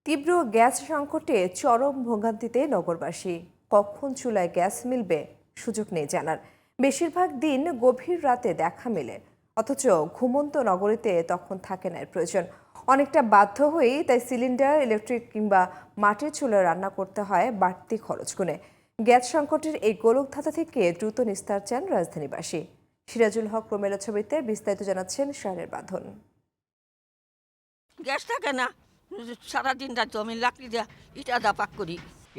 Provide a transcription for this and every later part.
তীব্র গ্যাস সংকটে চরম ভোগান্তিতে নগরবাসী। কখন চুলায় গ্যাস মিলবে সুযোগ নেই জানার। বেশিরভাগ দিন গভীর রাতে দেখা মেলে, অথচ ঘুমন্ত নগরীতে তখন থাকে না এর প্রয়োজন। অনেকটা বাধ্য হয়েই তাই সিলিন্ডার, ইলেকট্রিক কিংবা মাটির চুলায় রান্না করতে হয় বাড়তি খরচ গুনে। গ্যাস সংকটের এই গোলকধাঁধা থেকে দ্রুত নিস্তার চান রাজধানীবাসী। সিরাজুল হক রোমেলা ছবিতে বিস্তারিত জানাচ্ছেন শাহরের বাঁধন। গ্যাস থাকে না, সারাদিন রাত আমি লাকড়ি দিয়ে ইটা দা পাক করি।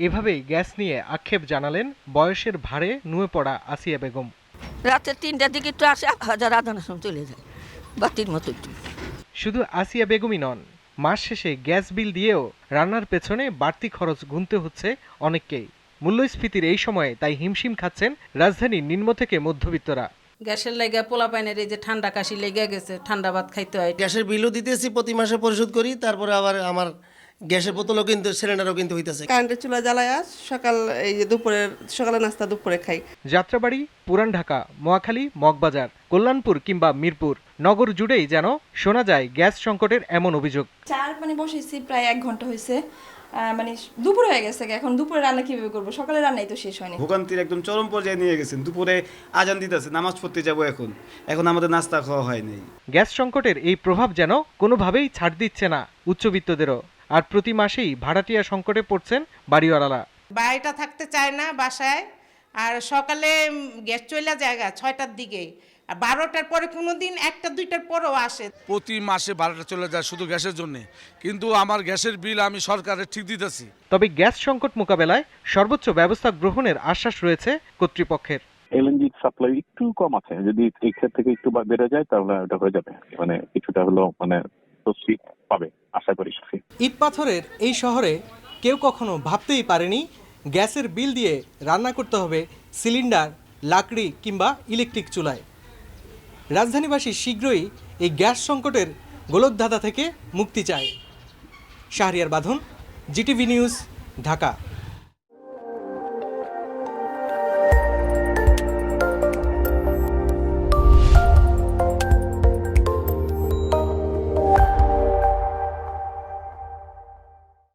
এভাবেই গ্যাস নিয়ে আক্ষেপ জানালেন বয়সের ভারে নুয়ে পড়া আসিয়া বেগম। রাতে ৩টার দিকে একটু আসে, হাজার আধার সময় চলে যায় বাতির মতো একটু। শুধু আসিয়া বেগমই নন, মাস শেষে গ্যাস বিল দিয়েও রান্নার পেছনে বাড়তি খরচ গুনতে হচ্ছে অনেককেই। মূল্যস্ফীতির এই সময়ে তাই হিমশিম খাচ্ছেন রাজধানীর নিম্ন থেকে মধ্যবিত্তরা। গ্যাসের লাগা পোলাপাইনের এই যে ঠান্ডা কাশি লেগে গেছে, ঠান্ডা ভাত খাইতে হয়। গ্যাসের বিলও দিতেছি, প্রতি মাসে পরিশোধ করি, তারপরে আবার আমার গ্যাসের বোতলও কিন্তু, সিলিন্ডারও কিন্তু হইতেছে। কারেন্টের চুলা জ্বালায় সকাল এই যে দুপুরের সকালে নাস্তা দুপুরে খাই। যাত্রাবাড়ি, পুরান ঢাকা, নোয়াখালী, মগবাজার, কল্যাণপুর কিংবা মিরপুর নগর জুড়েই যেন শোনা যায় গ্যাস সংকটের এমন অভিযোগ। চার বসেছি প্রায় 1 ঘন্টা হয়েছে, দুপুর হয়ে গেছে। এখন দুপুরে রান্না কিভাবে করবো? সকালে রান্নাই তো শেষ হয়নি। ভোগান্তির একদম চরম পর্যায়ে নিয়ে গেছেন। দুপুরে আজান দিতেছে, নামাজ পড়তে যাবো, এখন আমাদের নাস্তা খাওয়া হয়নি। গ্যাস সংকটের এই প্রভাব যেন কোনোভাবেই ছাড় দিচ্ছে না উচ্চবিত্তদেরও। আর প্রতি মাসেই ভাড়াটিয়া সংকটে পড়ছেন বাড়িওয়ালারা। বাড়িটা থাকতে চায় না বাসায়, আর সকালে গ্যাস চলে যায় 6টার দিকে, আর 12টার পরে কোনোদিন 1টা 2টার পরেও আসে। প্রতি মাসে 12টা চলে যায় শুধু গ্যাসের জন্য, কিন্তু আমার গ্যাসের বিল আমি সরকারের ঠিক দিতেছি। তবে গ্যাস সংকট মোকাবেলায় সর্বোচ্চ ব্যবস্থা গ্রহণের আশ্বাস রয়েছে কর্তৃপক্ষের। এলএনজি সাপ্লাই একটু কম আছে, যদি এই ক্ষেত্র থেকে একটু বেড়ে যায় তাহলে এটা হয়ে যাবে, কিছুটা হলো স্বস্তি পাবে আশা করি। ইট পাথরের এই শহরে কেউ কখনো ভাবতেই পারেনি গ্যাসের বিল দিয়ে রান্না করতে হবে সিলিন্ডার, লাকড়ি কিংবা ইলেকট্রিক চুলায়। রাজধানীবাসী শীঘ্রই এই গ্যাস সংকটের গোলকধাঁধা থেকে মুক্তি চায়। শাহরিয়ার বাঁধন, জিটিভি নিউজ, ঢাকা।